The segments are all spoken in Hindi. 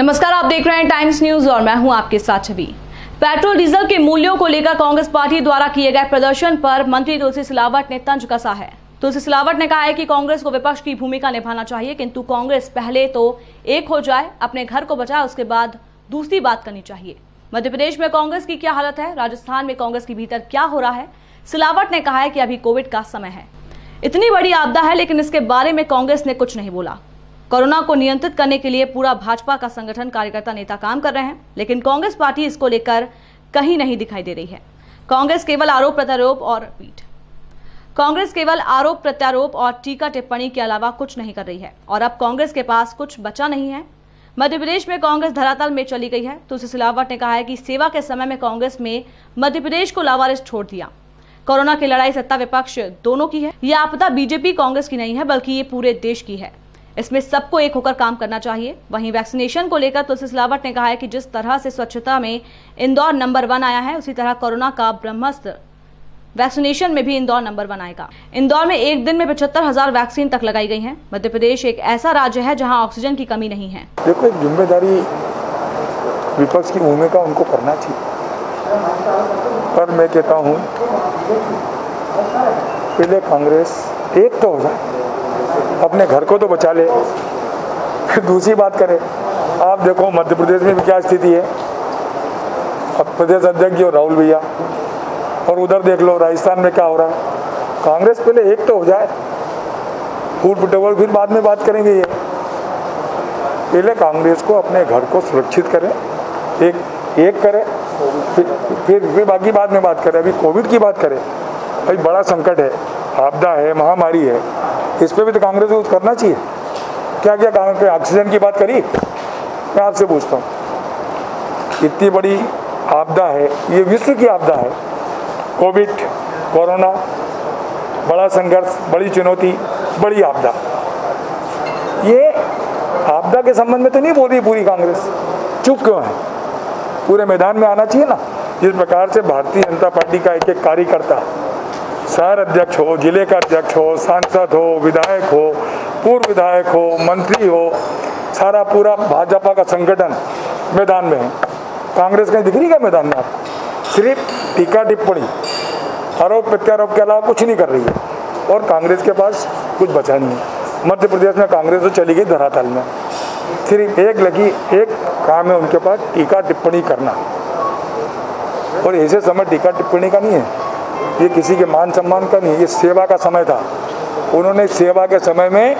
नमस्कार, आप देख रहे हैं टाइम्स न्यूज और मैं हूं आपके साथ छवि। पेट्रोल डीजल के मूल्यों को लेकर कांग्रेस पार्टी द्वारा किए गए प्रदर्शन पर मंत्री तुलसी सिलावट ने तंज कसा है। तुलसी सिलावट ने कहा है कि कांग्रेस को विपक्ष की भूमिका निभाना चाहिए, किंतु कांग्रेस पहले तो एक हो जाए, अपने घर को बचाए, उसके बाद दूसरी बात करनी चाहिए। मध्य प्रदेश में कांग्रेस की क्या हालत है, राजस्थान में कांग्रेस के भीतर क्या हो रहा है। सिलावट ने कहा है कि अभी कोविड का समय है, इतनी बड़ी आपदा है, लेकिन इसके बारे में कांग्रेस ने कुछ नहीं बोला। कोरोना को नियंत्रित करने के लिए पूरा भाजपा का संगठन, कार्यकर्ता, नेता काम कर रहे हैं, लेकिन कांग्रेस पार्टी इसको लेकर कहीं नहीं दिखाई दे रही है। कांग्रेस केवल आरोप प्रत्यारोप और टीका टिप्पणी के अलावा कुछ नहीं कर रही है और अब कांग्रेस के पास कुछ बचा नहीं है। मध्य प्रदेश में कांग्रेस धरातल में चली गई है। तुलसी सिलावट ने कहा है कि सेवा के समय में कांग्रेस में मध्य प्रदेश को लावारिस छोड़ दिया। कोरोना की लड़ाई सत्ता विपक्ष दोनों की है। यह आपदा बीजेपी कांग्रेस की नहीं है, बल्कि ये पूरे देश की है। इसमें सबको एक होकर काम करना चाहिए। वहीं वैक्सीनेशन को लेकर तुलसी सिलावट ने कहा है कि जिस तरह से स्वच्छता में इंदौर नंबर 1 आया है, उसी तरह कोरोना का ब्रह्मास्त्र वैक्सीनेशन में भी इंदौर नंबर 1 आएगा। इंदौर में एक दिन में 75,000 वैक्सीन तक लगाई गई हैं। मध्य प्रदेश एक ऐसा राज्य है जहां ऑक्सीजन की कमी नहीं है। देखो, एक जिम्मेदारी विपक्ष की भूमिका उनको करना चाहिए, पर मैं कहता हूँ पहले कांग्रेस एक तो हो जाए, अपने घर को तो बचा ले, फिर दूसरी बात करे। आप देखो मध्य प्रदेश में भी क्या स्थिति है। अब प्रदेश अध्यक्ष जी और राहुल भैया, और उधर देख लो राजस्थान में क्या हो रहा है। कांग्रेस पहले एक तो हो जाए, फूट पिटोल फिर बाद में बात करेंगे। ये पहले कांग्रेस को अपने घर को सुरक्षित करे, एक करे, फिर बाकी बाद में बात करें। अभी कोविड की बात करें, भाई बड़ा संकट है, आपदा है, महामारी है, इस पे भी तो कांग्रेस को कुछ करना चाहिए। क्या क्या कांग्रेस ऑक्सीजन की बात करी? मैं आपसे पूछता हूँ, इतनी बड़ी आपदा है, ये विश्व की आपदा है, कोविड, कोरोना, बड़ा संघर्ष, बड़ी चुनौती, बड़ी आपदा। ये आपदा के संबंध में तो नहीं बोल रही पूरी कांग्रेस, चुप क्यों है? पूरे मैदान में आना चाहिए ना। जिस प्रकार से भारतीय जनता पार्टी का एक एक कार्यकर्ता, शहर अध्यक्ष हो, जिले का अध्यक्ष हो, सांसद हो, विधायक हो, पूर्व विधायक हो, मंत्री हो, सारा पूरा भाजपा का संगठन मैदान में है। कांग्रेस कहीं दिख रही है मैदान में आपको? सिर्फ टीका टिप्पणी, आरोप प्रत्यारोप के अलावा कुछ नहीं कर रही है, और कांग्रेस के पास कुछ बचा नहीं है। मध्य प्रदेश में कांग्रेस तो चली गई धरातल में, सिर्फ एक काम है उनके पास, टीका टिप्पणी करना। और ऐसे समय टीका टिप्पणी का नहीं है, ये किसी के मान सम्मान का नहीं, ये सेवा का समय था। उन्होंने सेवा के समय में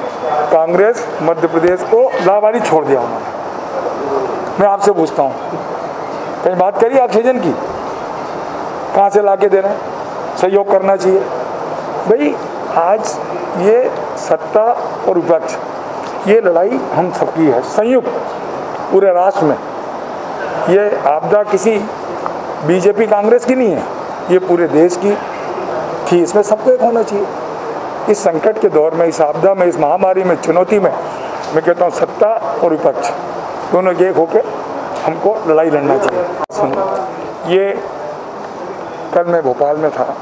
कांग्रेस मध्य प्रदेश को लावारिस छोड़ दिया उन्होंने। मैं आपसे पूछता हूँ, कहीं बात करिए ऑक्सीजन की? कहाँ से ला के दे रहे हैं? सहयोग करना चाहिए भाई। आज ये सत्ता और विपक्ष, ये लड़ाई हम सबकी है, संयुक्त पूरे राष्ट्र में। ये आपदा किसी बीजेपी कांग्रेस की नहीं है, ये पूरे देश की थी। इसमें सबको एक होना चाहिए। इस संकट के दौर में, इस आपदा में, इस महामारी में, चुनौती में, मैं कहता हूँ सत्ता और विपक्ष दोनों एक होकर हमको लड़ाई लड़ना चाहिए। सुनो, ये कल मैं भोपाल में था,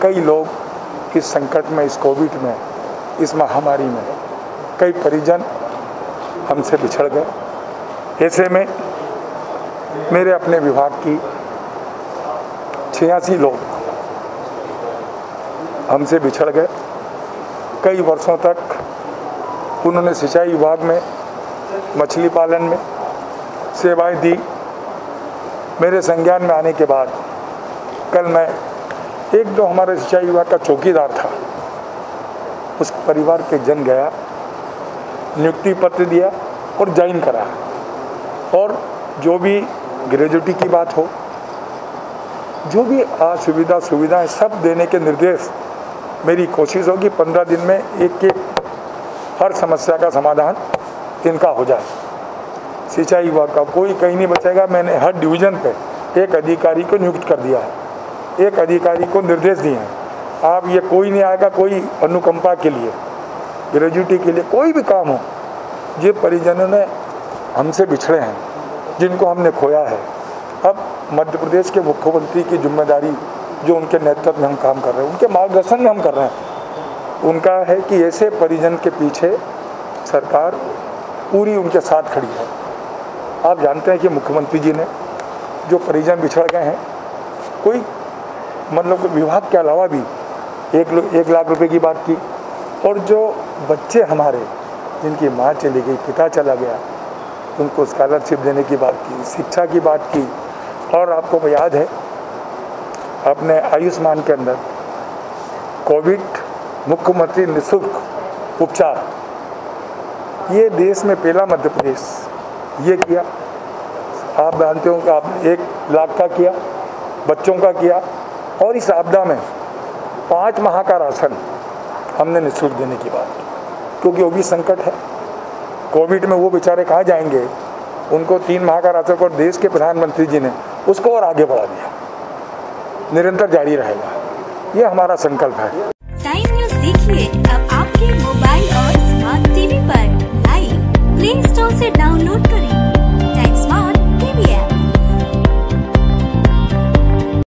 कई लोग इस संकट में, इस कोविड में, इस महामारी में, कई परिजन हमसे बिछड़ गए। ऐसे में मेरे अपने विभाग की 86 लोग हमसे बिछड़ गए। कई वर्षों तक उन्होंने सिंचाई विभाग में, मछली पालन में सेवाएं दी। मेरे संज्ञान में आने के बाद कल मैं एक दो हमारे सिंचाई विभाग का चौकीदार था, उस परिवार के जन गया, नियुक्ति पत्र दिया और ज्वाइन करा। और जो भी ग्रेजुएटी की बात हो, जो भी असुविधा सुविधाएं सब देने के निर्देश, मेरी कोशिश होगी 15 दिन में एक हर समस्या का समाधान इनका हो जाए। सिंचाई विभाग का कोई कहीं नहीं बचेगा। मैंने हर डिवीज़न पे एक अधिकारी को नियुक्त कर दिया है, एक अधिकारी को निर्देश दिए हैं। आप ये कोई नहीं आएगा, कोई अनुकंपा के लिए, ग्रेजुएटी के लिए, कोई भी काम हो, ये परिजनों ने हमसे बिछड़े हैं, जिनको हमने खोया है। अब मध्य प्रदेश के मुख्यमंत्री की जिम्मेदारी, जो उनके नेतृत्व में हम काम कर रहे हैं, उनके मार्गदर्शन में हम कर रहे हैं, उनका है कि ऐसे परिजन के पीछे सरकार पूरी उनके साथ खड़ी है। आप जानते हैं कि मुख्यमंत्री जी ने जो परिजन बिछड़ गए हैं, कोई मतलब विभाग के अलावा भी 1 लाख रुपए की बात की, और जो बच्चे हमारे जिनकी माँ चली गई, पिता चला गया, उनको स्कॉलरशिप देने की बात की, शिक्षा की बात की। और आपको याद है अपने आयुष्मान के अंदर कोविड मुख्यमंत्री निःशुल्क उपचार, ये देश में पहला मध्य प्रदेश ये किया। आप जानते हो कि आपने 1 लाख का किया, बच्चों का किया, और इस आपदा में 5 माह का राशन हमने निःशुल्क देने की बात, क्योंकि वो भी संकट है। कोविड में वो बेचारे कहाँ जाएंगे, उनको 3 माह का राशन, और देश के प्रधानमंत्री जी ने उसको और आगे बढ़ा दिया। निरंतर जारी रहेगा, ये हमारा संकल्प है। टाइम न्यूज़ देखिए अब आपके मोबाइल और स्मार्ट टीवी पर। लाइव प्ले स्टोर से डाउनलोड करें।